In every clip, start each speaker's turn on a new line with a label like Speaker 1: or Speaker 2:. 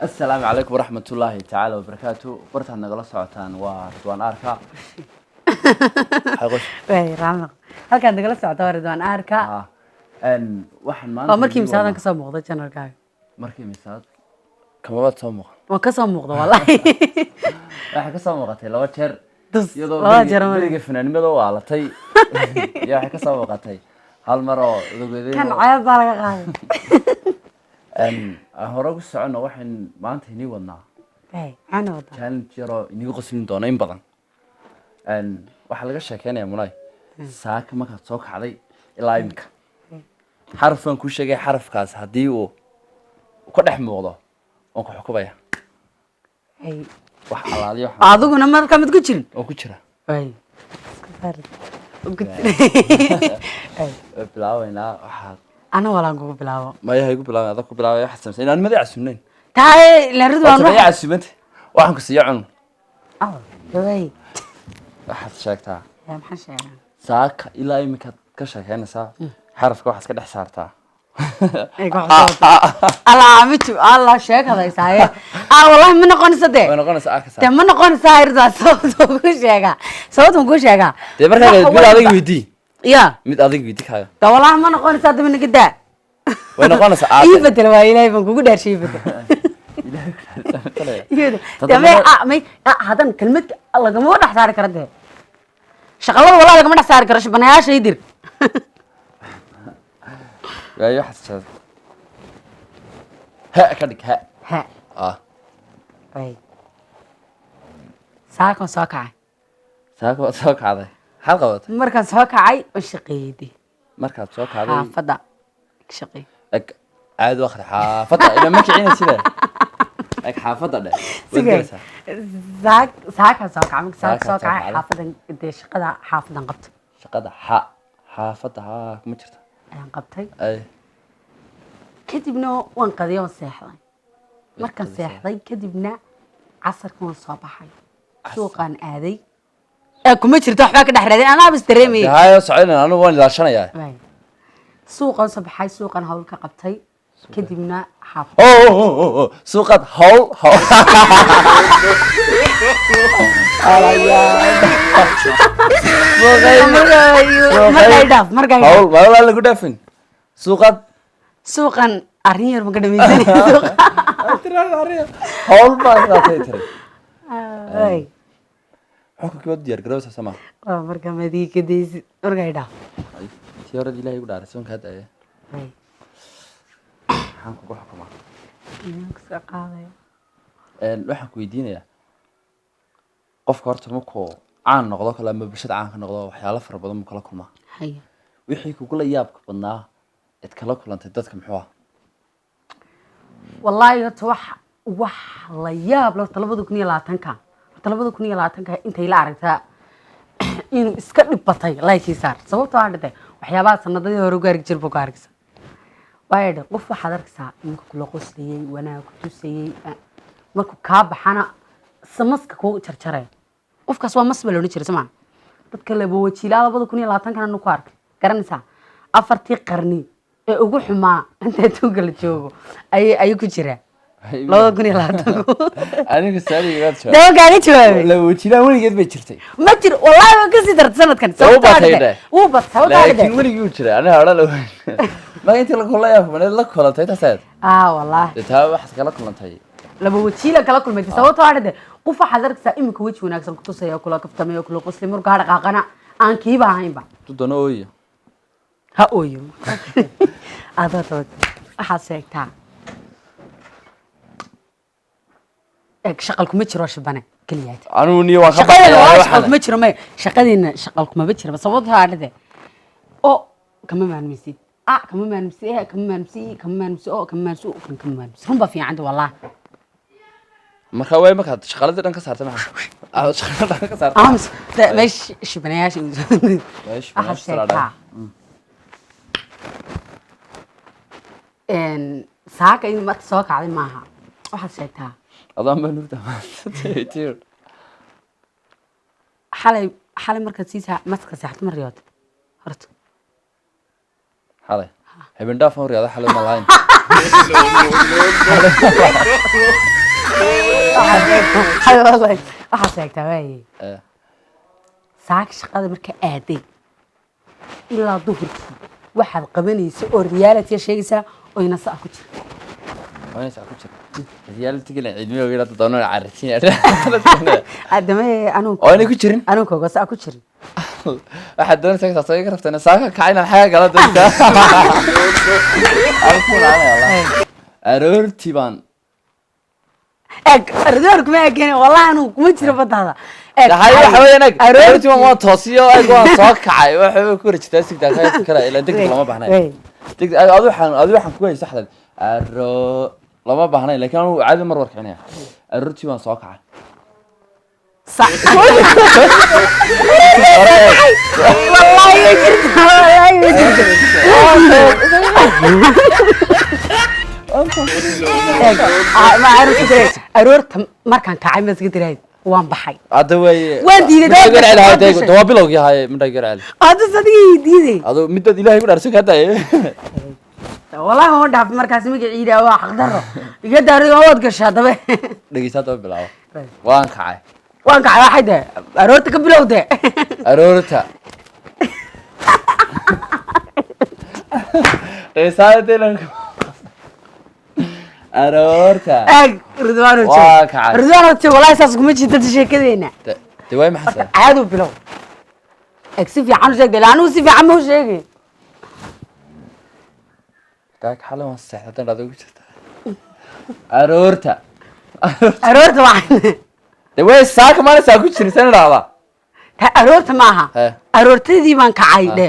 Speaker 1: السلام عليكم ورحمة الله تعالى وبركاته. برتها نقلا سعتان وردوان أركا. حيقول.
Speaker 2: way raamo halkaan nagala socdo Ridwaan Aarka
Speaker 1: إن واحد ما.
Speaker 2: oo markii misaadaan ka soo muuqday channel-kaaga
Speaker 1: markii misaad kama wad soo muuqan.
Speaker 2: oo ka soo muuqdo wallahi
Speaker 1: waxa ka soo muuqatay laba jeer
Speaker 2: laba jeer
Speaker 1: beriga fanaanimada waa latay yaa waxa ka soo muuqatay hal mar oo udugeeday
Speaker 2: kan caad baa laga qaaday
Speaker 1: hore ugu socono waxaan maanta inii wadnaa
Speaker 2: ana wada
Speaker 1: challenge yaro inii qoslin doona in badan waxa laga sheekeynayaa Munay saaka marka soo kacday ilaa imka xarafan ku sheegay xarafkaas hadii uu ka dhex muuqdo oo ku xukubaya wax alaaliyo
Speaker 2: adiguna marka mid ku jirin
Speaker 1: oo ku jira bilaawayna waxa
Speaker 2: ana walaan kugu bilaabo
Speaker 1: ma yahay ku bilaaway adag ku bilaaway waxa sameysan inaan madax casuunayn
Speaker 2: taay la Ridwaan
Speaker 1: waxa casuumanta waxaan ku siiyo cun
Speaker 2: way
Speaker 1: waxaad sheegtaa
Speaker 2: yaa maxaa sheegaa
Speaker 1: saaka ilaa imika ka sheekeynaysaa xarafka waxaad ka dhex saartaa
Speaker 2: Allah mitu Allah sheekadaysaay wallahi ma noqonaysa de
Speaker 1: way noqonaysaa arkaysaa
Speaker 2: de ma noqonaysa Ridwaan sababta ku sheega sababta ku sheega
Speaker 1: de markaa mid adag weydii
Speaker 2: ya
Speaker 1: mid adag weydii kaaga
Speaker 2: de wallahi ma noqonaysa de min gida
Speaker 1: way noqonaysaa
Speaker 2: ii bedel waa ilaahay baan kugu dhaarshay bedel may hadan kelmad lagama dhex saari karo de shaqalada wallahi lagama dhex saari karo shibanayaasha idir
Speaker 1: waayo xasad ha ka dhig ha ay
Speaker 2: saako soo kacay
Speaker 1: saako soo kacday hal qabad
Speaker 2: markaan soo kacay oo shaqeeyay
Speaker 1: markaad soo kacday
Speaker 2: xaafada shaqeey
Speaker 1: ag aad waqti xaafada ila ma kicina sida ag xaafada dhe wadaysa
Speaker 2: saaka soo kacay soo kacay xaafadan de shaqada xaafadan qabto
Speaker 1: shaqada xaafada kuma jirto
Speaker 2: aan qabtay
Speaker 1: ay
Speaker 2: kadibna waan qadiyo seexday markaan seexday kadibna casarkan soo baxay suuqan aaday kuma jirto waxba ka dhex raadin anaa bas dareemay
Speaker 1: hayo socodna anu waan ilaashanayaa
Speaker 2: suuqan soo baxay suuqan hawl ka qabtay kadibna xaafad
Speaker 1: suuqad hawl
Speaker 2: markay
Speaker 1: hawl wala lagu dhaafin
Speaker 2: suuqan arrin yar ma ka dhamaysan
Speaker 1: hawl baa qaatay tiri xukun kiba diyaar garowsa sama
Speaker 2: marka madii kadaysi markay dhaaf
Speaker 1: tiyarad ilaahay ugu dhaaray soonka hadda waxaan kugu xukumaa waxaan ku weydiinayaa qofka horta markuu caan noqdo kale ama bulshada caan ka noqdo waxyaalo fara badan mu kala kulmaa wixii kugula yaabka badnaa cid kala kulantay dadka muxuu ah
Speaker 2: wallahi horta wax la yaab leh 2020 intay la aragtaa inuu iska dhibbatay laykii saar sababtoo ah dhintay waxyaabaha sanadadii hore ugu arki jiray buu ka arkaysa waayo qof waxaad arkaysaa inuu kula qosliyay wanaag ku tusayay markuu ka baxana samaska ku jarjaray qofkaas waa masbal oo jiray samaan dadka laba wajiilada 2020 kana ku arkay garanaysaa afartii qarni ee ugu xumaa inta tuuga la joogo ay ku jiraan 2020
Speaker 1: aniga saaliga gaad
Speaker 2: dawa kaaga jawaabay
Speaker 1: la wajiilaa weligeed bay jirtay
Speaker 2: ma jir wallahi waan ka sii dartay sanadkan sababta uu bad sababta
Speaker 1: laakiin weligii uu jiray aniga hore la ma inta la kulaya la kulantay taasad
Speaker 2: wallahi
Speaker 1: taa wax kala kulantay
Speaker 2: laba wajiila kala kulmay sababtoo ah qof waxa darkisa imika waji wanaagsan ku tusaya kula kaftamay kula qosli mar gaar dhaqaaqana aan kiiba ahaynba
Speaker 1: tudano ooyo
Speaker 2: ha ooyo aadada waxa seegtaa shaqal kuma jiro shibane kaliyaad
Speaker 1: anu niyo waan ka baxay
Speaker 2: shaqal kuma jiro ma shaqadiina shaqal kuma jiro sababtoo ah oo kama maanmisid kama maanmisi runba fiican wallahi
Speaker 1: marka way marka shaqalada dhan ka saartay maxaa shaqalada dhan ka saartay
Speaker 2: meesh shibanayaasha saaka in marka soo kacday maaha waxaad sheegtaa
Speaker 1: adaan baa nurta maantay
Speaker 2: xalay markaad sii maska seexato ma riyood horta
Speaker 1: xalay habeen dhaaf hor yaada xalay ma lahayn
Speaker 2: waxaa sheegtaa waaye saaka shaqada marka aaday ilaa duhurkii waxaad qabanaysa oo reality sheegaysaa oo ina saa ku jira
Speaker 1: waynaysa ku jira reality gala cilmiga weeyada doonaa carriin
Speaker 2: adama anuun
Speaker 1: oo inay ku jirin
Speaker 2: anuun kooga saa ku jirin
Speaker 1: waxaad doonaysaa soo iga rabtana saaka kacayna xaga gala dadka aroortii baan
Speaker 2: ardoorku ma eegeen wallahi anuun kuma jiro badada
Speaker 1: waxa weeyaan aroortii waan toosiyo ay go'an soo kacay waxa ku rajistaa sigtaa ka fikra ila degdeg lama baahnayn degdeg adu waxaan ku hayay saxdan lama baahnayn laakiin anu caadi mar warkicinaya aroortii waan soo kacay
Speaker 2: aroorta markaan kacay ma iska tirayd waan baxay
Speaker 1: hadda way
Speaker 2: waan diiday
Speaker 1: waa bilowgii haye midha garacel
Speaker 2: hadda sadigii diiday
Speaker 1: adu midad ilaahay ku dhaarsan ka tahay
Speaker 2: wallahi ma dhaaf markaas magaciida waa xaq daro iga daariyo wad gashaa dabe
Speaker 1: dhageysaad oo bilaabo waan kacay
Speaker 2: waxay de aroorta ka bilowde
Speaker 1: aroorta dhageysaad aroorta
Speaker 2: ridwaano wallahi saas kuma jirta sheekadeena
Speaker 1: de way maxsan
Speaker 2: caado bilow si fiican u sheegay laanu si fiican ma u sheegay
Speaker 1: taag xalan waan saxdan aad ugu jirta aroorta
Speaker 2: waxaan
Speaker 1: de way saaka ma saa ku jirsan raada
Speaker 2: aroorta maaha aroortadii baan kacay dhe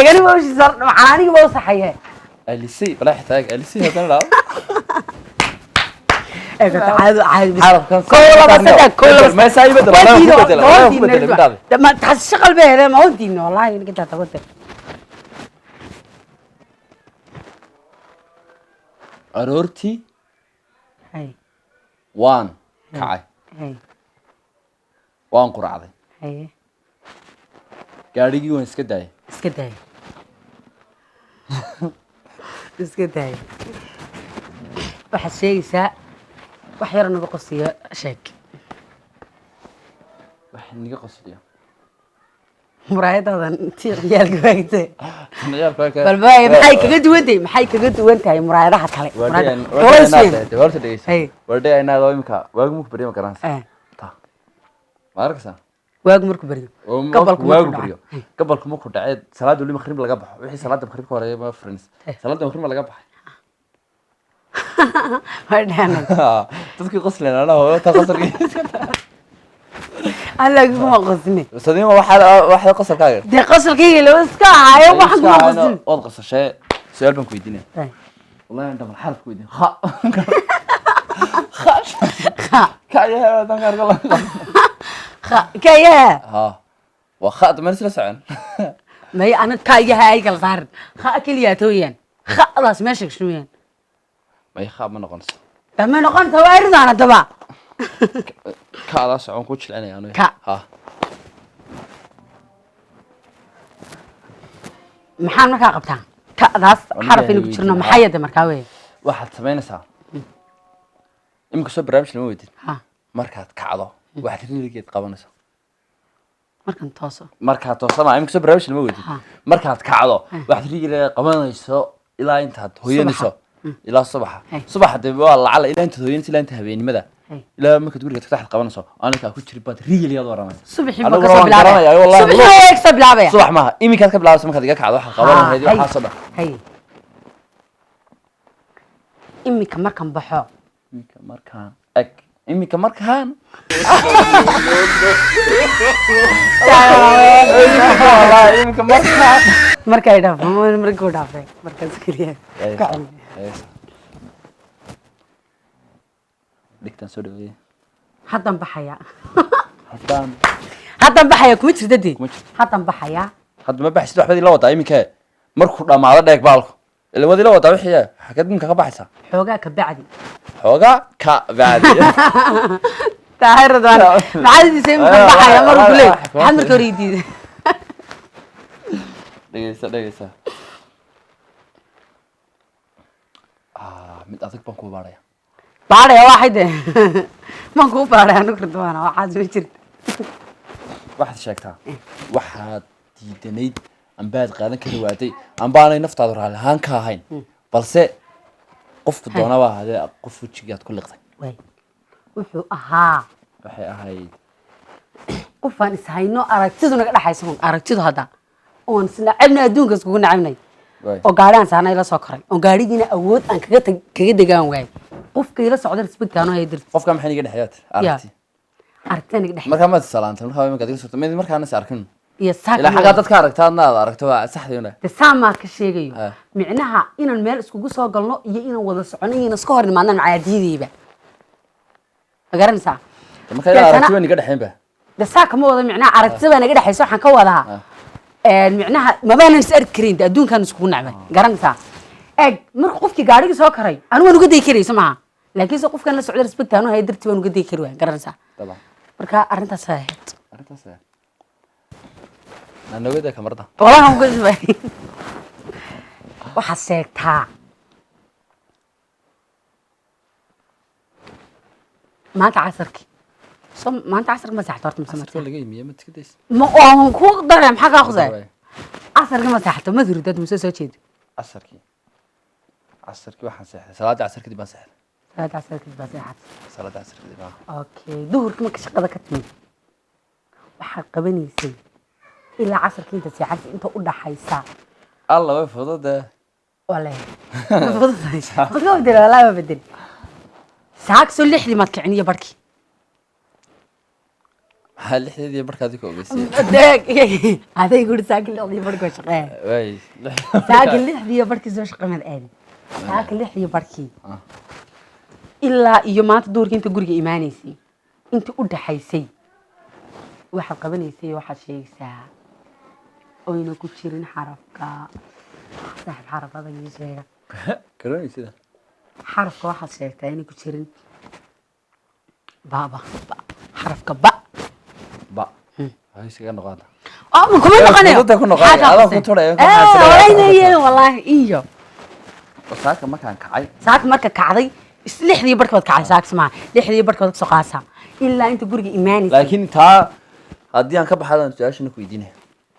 Speaker 2: egani waa shi sar macaaniga waa saxaye
Speaker 1: alisi bala xitaag alisi hadan raada
Speaker 2: caado
Speaker 1: ما سايبه ده
Speaker 2: ما تشغل به ما ودي والله انك انت تقول
Speaker 1: aroortii
Speaker 2: hay
Speaker 1: waan kacay waan quracday gaadhigii waan iska daayay waxaad sheegaysaa wax yar naga qosiyo sheeg wax niga qosliyo
Speaker 2: muraayadadan intii ciyaalka waagtay
Speaker 1: ciyaalka
Speaker 2: bal maxay kaga duwan tahay muraayadaha kale
Speaker 1: horta dhegeysa wardhay inaad imika waagu marku beriyo ma garanaysa ma arkaysaa
Speaker 2: waagu marku beriyo
Speaker 1: gabalku marku dhacay salaada weli maqrib laga baxo wixii salaada maqrib ka horeeya ma friends salaada maqrib laga baxay dadkii qosleen anaa hooyo ta qosolkii
Speaker 2: alla kuma qosne
Speaker 1: sadima waxa qosolkaaga
Speaker 2: de qosolkii loo iska hayo waxaan kuma qosne
Speaker 1: oo qosashay su'aal baan ku weydiinaa wallahi inta mal xarf ku weydiin kaya dan gargal
Speaker 2: kaya
Speaker 1: wa khad man isla socon
Speaker 2: may ana kaya ay kala saaran kaliya tooyaan khadaas meesha shooyaan
Speaker 1: may khab ma noqonayso
Speaker 2: dama noqon tawaaridana daba
Speaker 1: kaada socon ku jilcinaya anu
Speaker 2: maxaan markaa qabtaa kadaas xaraf inuu ku jirno maxay yada markaa weey
Speaker 1: waxaad samaynaysaa imika soo barnaamij lama weydin markaad kacdo waxaad riiligeed qabanaysaa markaad toosama imika soo barnaamij lama weydin markaad kacdo waxaad riiligeed qabanayso ilaa intaad hooyanayso ilaa subaxa de waa lacala ilaa intaad hooyanayso ilaa inta habeenimada ilaa markaad guriga tagtaxad qabanayso aanka ku jiri baad riiligeed waranaysa
Speaker 2: subax
Speaker 1: maaha iminkaad ka bilaabayso markaad iga kacdo waxaad qaban lahayd waxaasoo dhan
Speaker 2: imika markaan baxo
Speaker 1: imika markaan
Speaker 2: markay dhaafo markuu dhaafay markaas keliya
Speaker 1: dhigtaan soo dhaweeye
Speaker 2: haddan baxaya haddan baxaya kuma jirta dee haddan baxaya
Speaker 1: hadda ma baxaysid waxbaad ila wadaa iminka markuu dhamaado dheeg baalku ila wad ila wadaa wixii xagad minka ka baxaysaa
Speaker 2: xoogaa ka bacdi taahiradan maxaad idisay markaan baxaya maruu kuley maxaad marka hore idiiday
Speaker 1: dhegeysa mid adag baan ku baaraya
Speaker 2: baadhaya waxay de maan kuu baadhay anigu ridwaana waxaad ma jirta
Speaker 1: waxaad sheegtaa waxaad diidanayd ambaad qaadan kari waaday ambaanay naftaadu raalli ahaan ka ahayn balse qofku doonaba hadee qof wejigaad ku liqday
Speaker 2: way wuxuu ahaa
Speaker 1: waxay ahayd
Speaker 2: qofaan ishayno aragtidu naga dhaxayso aragtidu hadda oon isla cabna adduunka iskugu nacabnay oo gaadhaan saanay la soo koray oo gaadhigiina awood aan kaga degaan waay qofka ila socda respect aanu hay dirti
Speaker 1: qofka maxay niga dhaxayaad aragti
Speaker 2: aragtida naga dhaxay
Speaker 1: marka ma salaantay marka ma kadiga surta mid markaana is arkin
Speaker 2: iyo saaka
Speaker 1: ila xaga dadka aragtaadna aad aragto waa saxdeena
Speaker 2: sama ka sheegayo micnaha inaan meel iskugu soo galno iyo inaan wada socono iyo iska hor nimaadna macaadiideyba magaranaysaa
Speaker 1: marka ila aragti niga dhaxayn ba
Speaker 2: de saaka ma wada micnaha aragtida naga dhaxayso waxaan ka wadaa micnaha mabaanan is arki karin adduunkan iskugu nacbay garanaysaa eeg marka qofkii gaadhigii soo karay anigu waan uga day karayso maaha laakiin se qofkan la socda respect aanu hay dartii waan uga day kari waay garanaysaa
Speaker 1: طبعا
Speaker 2: marka arrintaas ahayd
Speaker 1: arrintaas aan nawada kamarada
Speaker 2: walahi uga isbay waxa seegtaa maanta casarkii maanta casarka ma saxto horta
Speaker 1: marka laga yimiye ma tikadays
Speaker 2: ma oo ku daray maxaa ka qosay casarka ma saxto ma dirdad muuse soo jeed
Speaker 1: casarkii waxaan seexday salaada casarkii baan seexday
Speaker 2: salaada casarkii baan seexday
Speaker 1: salaada casarkii baan
Speaker 2: okay duhurkii marka shaqada ka timid waxaad qabanaysay ilaa casarkii inta seexatay inta u dhaxaysa
Speaker 1: alla way fududda
Speaker 2: wale fududday marka bedel walahi ma bedel saak soo lixdii maad kicin iyo barkii
Speaker 1: maxaa lixdeedii markaad ka ogeysay
Speaker 2: aday guri saak lixdii barkii shaqee
Speaker 1: way
Speaker 2: saak lixdii barkii soo shaqeeyay aad saak lixdii barkii ilaa iyo maanta duurkii inta guriga iimaanaysay inta u dhaxaysay waxaad qabanaysay waxaad sheegaysaa oyna ku jirin xarafka saaxib xarafada iyo sheega
Speaker 1: karoonaysa
Speaker 2: xarafka waxaad sheegtaa inay ku jirin baba xarafka ba
Speaker 1: hay iskaga noqoda
Speaker 2: ma kuma noqonayo
Speaker 1: dadka ku noqonaya adaa ku turay
Speaker 2: wallahi iyo
Speaker 1: saaka markaan kacay
Speaker 2: saaka marka kacday lixdii barkood kacay saaka smaa lixdii barkood soo qaasa ilaa inta guriga iimaanaysay
Speaker 1: laakiin taa haddii aan ka baxadan su-aashana ku weydiinaya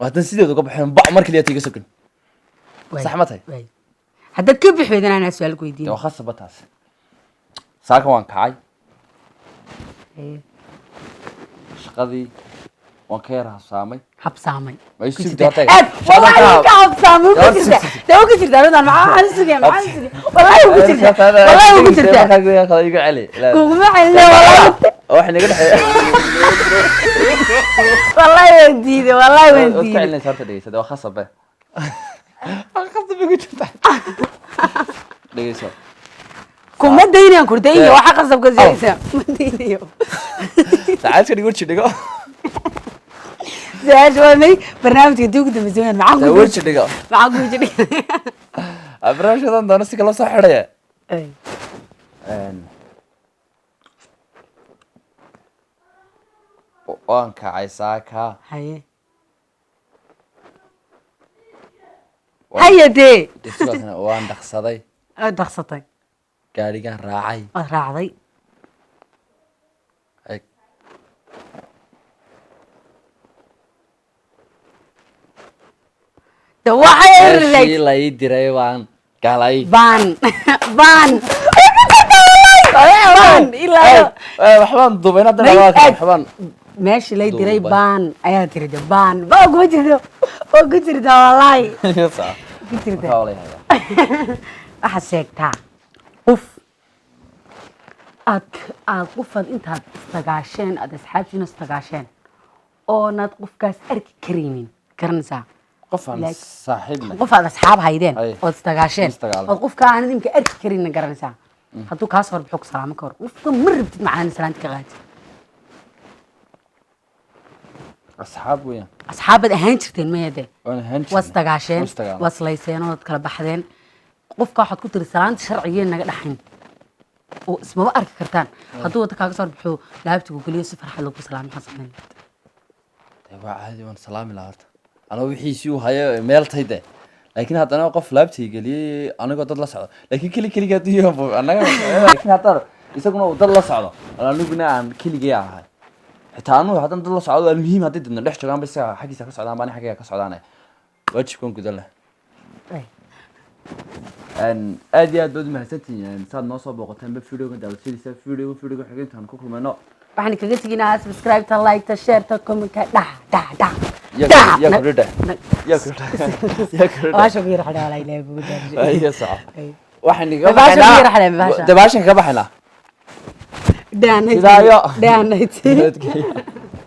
Speaker 1: haddaan sideedu ka baxeen ba mar kaliya tiga sokan sax ma tahay
Speaker 2: haddaad ka bixi weydana anaa su-aal ku weydiin
Speaker 1: waa khasaba taas saaka waan kacay shaqadii waan ka yar
Speaker 2: habsaamay
Speaker 1: ma isu jirtay
Speaker 2: wallahi ka habsaamay ku jirta dawo ku jirta radan maxaa sugay wallahi ku jirta wallahi ku jirta
Speaker 1: ka iga celi
Speaker 2: kuma celi wallahi
Speaker 1: wax naga dhaxay
Speaker 2: wallahi waan diiday wallahi waan
Speaker 1: oo
Speaker 2: diiday
Speaker 1: celina sarta dhigaysa waa khasaba khasaba ku jirta dhigayso
Speaker 2: kuma daynaan kurdayn waxa qasab ka zeeysa ma daynayo
Speaker 1: saacad ka dhigo jidhigo
Speaker 2: زاج وامي برنامج يدوق دم زمان معاكم
Speaker 1: وجه دقا
Speaker 2: معاكم وجه دقا
Speaker 1: برنامج هذا انا نسيك الله صح حريه
Speaker 2: اي
Speaker 1: وان كعيساكا
Speaker 2: هيا هيا دي
Speaker 1: وان دخصدي
Speaker 2: دخصتي
Speaker 1: gaarigan raacay
Speaker 2: raacday
Speaker 1: waxay la ii diray waan galay
Speaker 2: baan ilaa
Speaker 1: waxbaan dubayna waxbaan
Speaker 2: meeshii lay diray baan ayaa tiri baan kuma jirto ku jirta wallahi ku jirta waxa sheegtaa qof aad qofaad intaad istagaasheen aad asxaabtiina istagaasheen oonaad qofkaas arki karaynin garanaysaa qof aad asxaab haydeen ood istagaasheen ood qofka aanad imka arki karaynin garanaysaa hadduu kaas hor baxo ku salaamo ka hor qofka ma rabtid macaan salaanta ka qaadi
Speaker 1: asxaab weeyaan
Speaker 2: asxaabad ahaan jirteen mayade waa istagaasheen
Speaker 1: waa
Speaker 2: waa islayseen ood kala baxdeen qofka waxaad ku tiri salaanta sharcigeen naga dhaxayn oo ismaba arki kartaan hadduu wada kaaga soo baxo laabtigu geliyo si farxad lagu salaamo maxaa samayn
Speaker 1: waa caadi waan salaami lahaa horta anoo wixiisii u hayo meel tayde laakiin haddana qof laabtii geliyey anigoo dad la socdo laakiin keliga haddii annaga laakiin haddana isaguna uu dad la socdo aniguna aan keligay ahay xitaa anugu haddana dad la socdo waa muhiim haddii dadna dhex joogaan ba isaga xaggiisa ka socdaan baan xaggayga ka socdaanay waajibkan gudan leh aad iyo aad baad mahadsantihiin saad noo soo booqateen ba videoga daawashadiisa videoga xigeentaan ku kulmayno
Speaker 2: waxaan kaga teginaa subscribe ta like ta share ta comment ka
Speaker 1: يا كرده
Speaker 2: baasha ku yar xadhaa la ilaahay ugu darjo
Speaker 1: اي صح waxaan niga
Speaker 2: baasha ku yar xadhaa
Speaker 1: dabaashan ka baxayna
Speaker 2: dhaanay
Speaker 1: sidaayo
Speaker 2: dhaanay